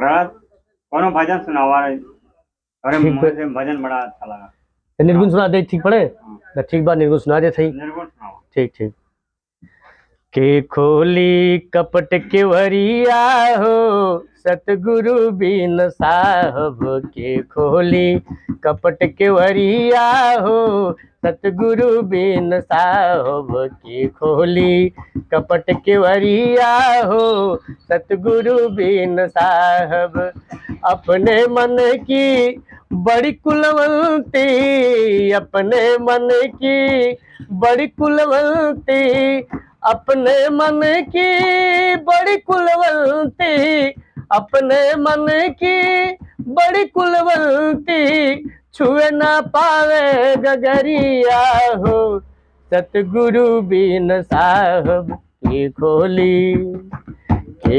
प्रहलाद कोनो भजन सुनावा। अरे ठीक मुझे है। भजन बड़ा अच्छा लगा। तो निर्गुण सुना दे, ठीक पड़े तो ठीक बात, निर्गुण सुना दे सही। निर्गुण सुनावा। ठीक ठीक। के खोली कपट केवरिया हो, सतगुरु बिन साहब के खोली कपट केवरिया हो, सतगुरु बिन साहब के खोली कपट केवरिया हो, सतगुरु बिन साहब। अपने मन की बड़ी कुलवंती, अपने मन की बड़ी कुलवंती, अपने मन की बड़ी कुलवंती, अपने मन की बड़ी कुलवंती, छुए ना पावे गगरिया हो, सतगुरु बिन साहब की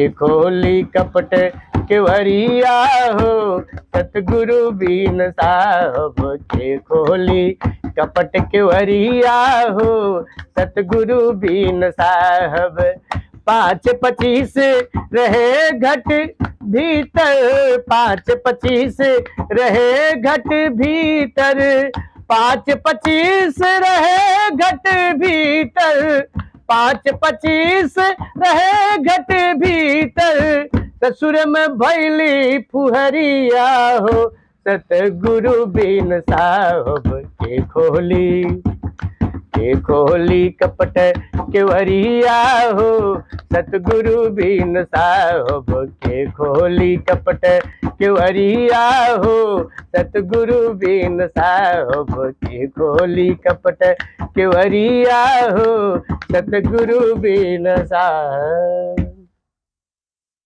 खोली कपट केवरिया हो, सतगुरु बिन साहब के खोली कपट केवरिया हो, सतगुरु बिन साहब। 5-25 रहे घट भीतर, 5-25 रहे घट भीतर, 5-25 रहे घट भीतर, 5-25 रहे घट भीतर, ससुर में भैली फुहरिया हो, सतगुरु बिन साहब के खोली कपट केवरिया हो, सतगुरु बिन साहब के खोली कपट केवरिया हो, सतगुरु बिन साहब के खोली कपट केवरिया हो, सतगुरु बिन साहब।